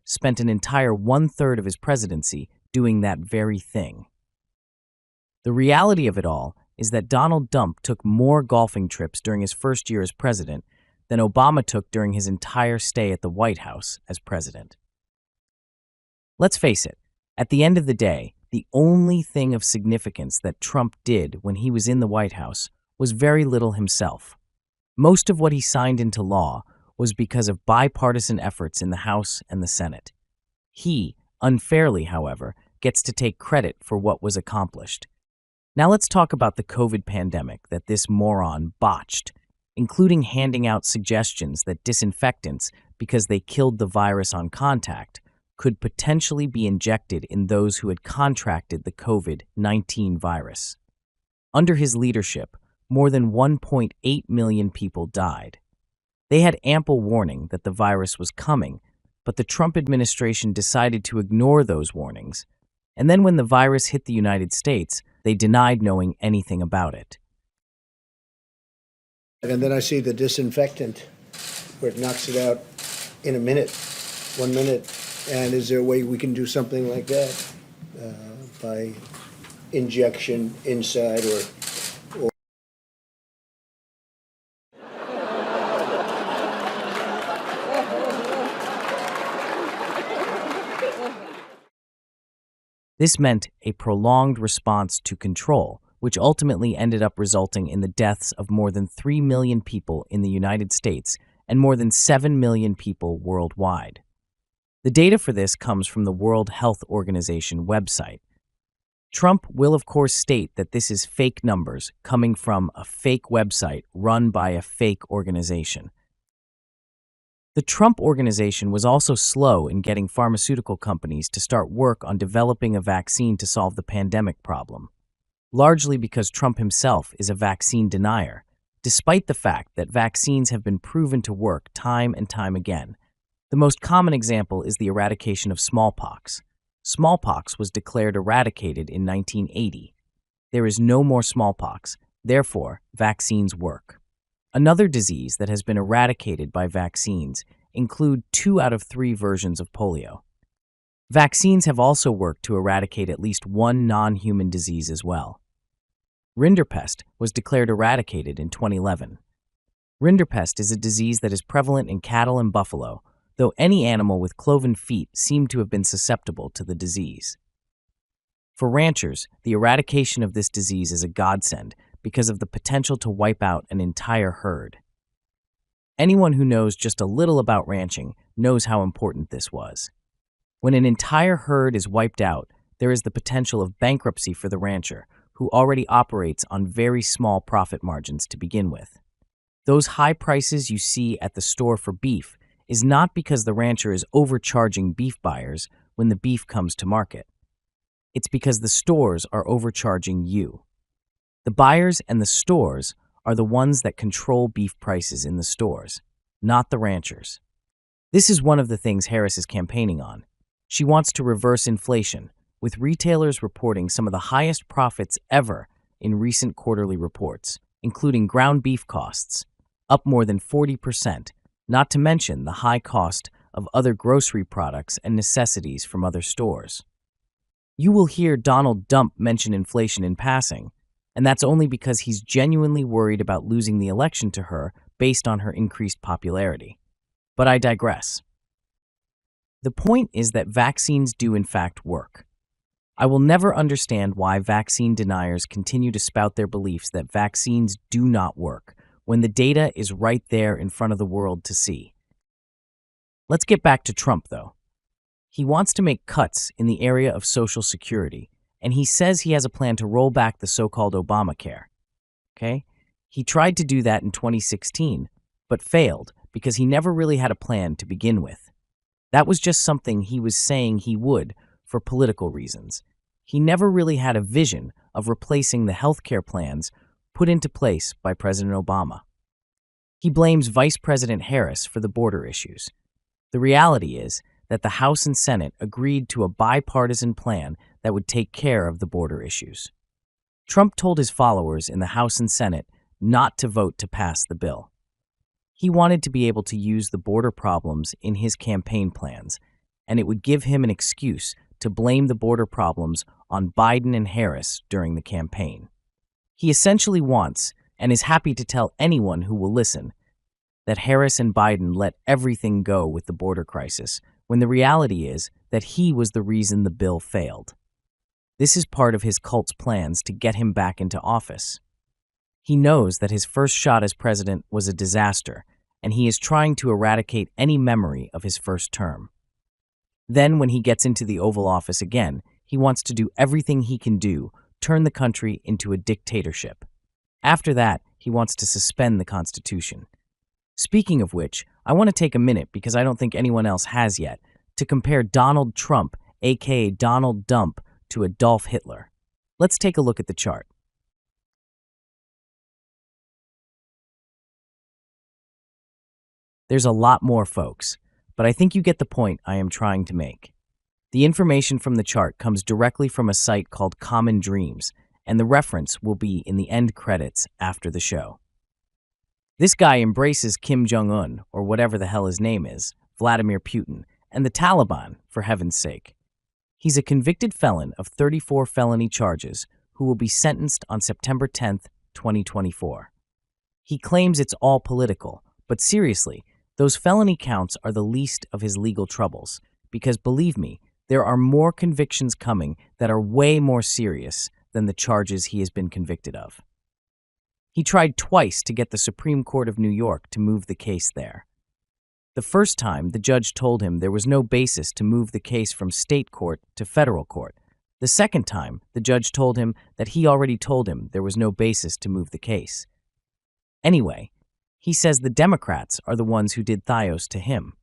spent an entire one-third of his presidency doing that very thing. The reality of it all is that Donald Trump took more golfing trips during his first year as president than Obama took during his entire stay at the White House as president. Let's face it, at the end of the day, the only thing of significance that Trump did when he was in the White House was very little himself. Most of what he signed into law was because of bipartisan efforts in the House and the Senate. He, unfairly, however, gets to take credit for what was accomplished. Now let's talk about the COVID pandemic that this moron botched, including handing out suggestions that disinfectants, because they killed the virus on contact, could potentially be injected in those who had contracted the COVID-19 virus. Under his leadership, more than 1.8 million people died. They had ample warning that the virus was coming, but the Trump administration decided to ignore those warnings. And then when the virus hit the United States, they denied knowing anything about it. And then I see the disinfectant where it knocks it out in a minute, 1 minute. And is there a way we can do something like that by injection inside or This meant a prolonged response to control, which ultimately ended up resulting in the deaths of more than 3 million people in the United States and more than 7 million people worldwide. The data for this comes from the World Health Organization website. Trump will, of course, state that this is fake numbers coming from a fake website run by a fake organization. The Trump Organization was also slow in getting pharmaceutical companies to start work on developing a vaccine to solve the pandemic problem, largely because Trump himself is a vaccine denier, despite the fact that vaccines have been proven to work time and time again. The most common example is the eradication of smallpox. Smallpox was declared eradicated in 1980. There is no more smallpox, therefore, vaccines work. Another disease that has been eradicated by vaccines include 2 out of 3 versions of polio. Vaccines have also worked to eradicate at least one non-human disease as well. Rinderpest was declared eradicated in 2011. Rinderpest is a disease that is prevalent in cattle and buffalo, though any animal with cloven feet seem to have been susceptible to the disease. For ranchers, the eradication of this disease is a godsend because of the potential to wipe out an entire herd. Anyone who knows just a little about ranching knows how important this was. When an entire herd is wiped out, there is the potential of bankruptcy for the rancher, who already operates on very small profit margins to begin with. Those high prices you see at the store for beef is not because the rancher is overcharging beef buyers when the beef comes to market. It's because the stores are overcharging you. The buyers and the stores are the ones that control beef prices in the stores, not the ranchers. This is one of the things Harris is campaigning on. She wants to reverse inflation, with retailers reporting some of the highest profits ever in recent quarterly reports, including ground beef costs, up more than 40%, not to mention the high cost of other grocery products and necessities from other stores. You will hear Donald Trump mention inflation in passing, and that's only because he's genuinely worried about losing the election to her based on her increased popularity. But I digress. The point is that vaccines do in fact work. I will never understand why vaccine deniers continue to spout their beliefs that vaccines do not work when the data is right there in front of the world to see. Let's get back to Trump, though. He wants to make cuts in the area of Social Security, and he says he has a plan to roll back the so-called Obamacare. Okay? He tried to do that in 2016, but failed because he never really had a plan to begin with. That was just something he was saying he would for political reasons. He never really had a vision of replacing the healthcare plans put into place by President Obama. He blames Vice President Harris for the border issues. The reality is that the House and Senate agreed to a bipartisan plan that would take care of the border issues. Trump told his followers in the House and Senate not to vote to pass the bill. He wanted to be able to use the border problems in his campaign plans, and it would give him an excuse to blame the border problems on Biden and Harris during the campaign. He essentially wants, and is happy to tell anyone who will listen, that Harris and Biden let everything go with the border crisis, when the reality is that he was the reason the bill failed. This is part of his cult's plans to get him back into office. He knows that his first shot as president was a disaster, and he is trying to eradicate any memory of his first term. Then, when he gets into the Oval Office again, he wants to do everything he can do, turn the country into a dictatorship. After that, he wants to suspend the Constitution. Speaking of which, I want to take a minute, because I don't think anyone else has yet, to compare Donald Trump, aka Donald Dump, to Adolf Hitler. Let's take a look at the chart. There's a lot more, folks, but I think you get the point I am trying to make. The information from the chart comes directly from a site called Common Dreams, and the reference will be in the end credits after the show. This guy embraces Kim Jong-un, or whatever the hell his name is, Vladimir Putin, and the Taliban, for heaven's sake. He's a convicted felon of 34 felony charges who will be sentenced on September 10th, 2024. He claims it's all political, but seriously, those felony counts are the least of his legal troubles, because believe me, there are more convictions coming that are way more serious than the charges he has been convicted of. He tried twice to get the Supreme Court of New York to move the case there. The first time, the judge told him there was no basis to move the case from state court to federal court. The second time, the judge told him that he already told him there was no basis to move the case. Anyway, he says the Democrats are the ones who did Thios to him.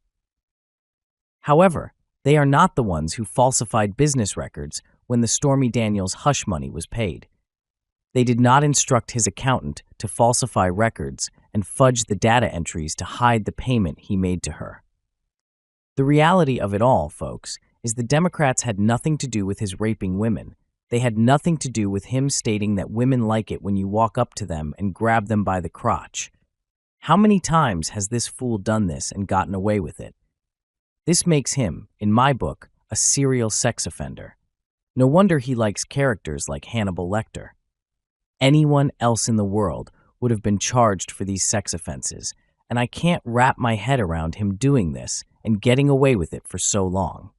However, they are not the ones who falsified business records when the Stormy Daniels hush money was paid. They did not instruct his accountant to falsify records and fudge the data entries to hide the payment he made to her. The reality of it all, folks, is the Democrats had nothing to do with his raping women. They had nothing to do with him stating that women like it when you walk up to them and grab them by the crotch. How many times has this fool done this and gotten away with it? This makes him, in my book, a serial sex offender. No wonder he likes characters like Hannibal Lecter. Anyone else in the world would have been charged for these sex offenses, and I can't wrap my head around him doing this and getting away with it for so long.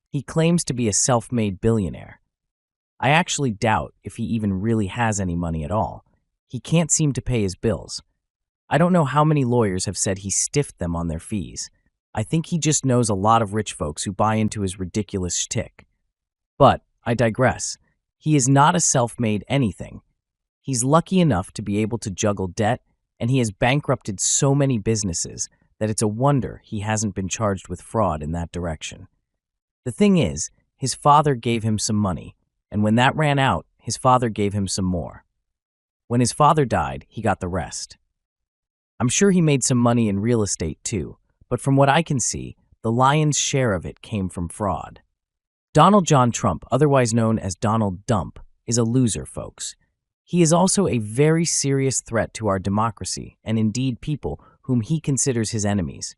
He claims to be a self-made billionaire. I actually doubt if he even really has any money at all. He can't seem to pay his bills. I don't know how many lawyers have said he stiffed them on their fees. I think he just knows a lot of rich folks who buy into his ridiculous shtick. But I digress. He is not a self-made anything. He's lucky enough to be able to juggle debt, and he has bankrupted so many businesses that it's a wonder he hasn't been charged with fraud in that direction. The thing is, his father gave him some money, and when that ran out, his father gave him some more. When his father died, he got the rest. I'm sure he made some money in real estate too, but from what I can see, the lion's share of it came from fraud. Donald John Trump, otherwise known as Donald Dump, is a loser, folks. He is also a very serious threat to our democracy and indeed people whom he considers his enemies.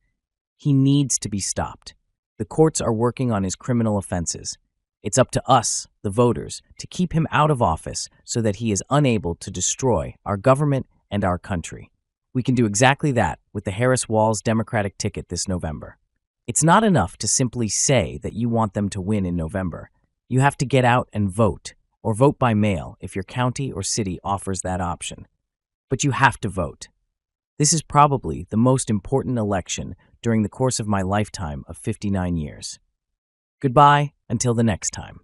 He needs to be stopped. The courts are working on his criminal offenses. It's up to us, the voters, to keep him out of office so that he is unable to destroy our government and our country. We can do exactly that with the Harris-Walz Democratic ticket this November. It's not enough to simply say that you want them to win in November. You have to get out and vote, or vote by mail if your county or city offers that option. But you have to vote. This is probably the most important election during the course of my lifetime of 59 years. Goodbye until the next time.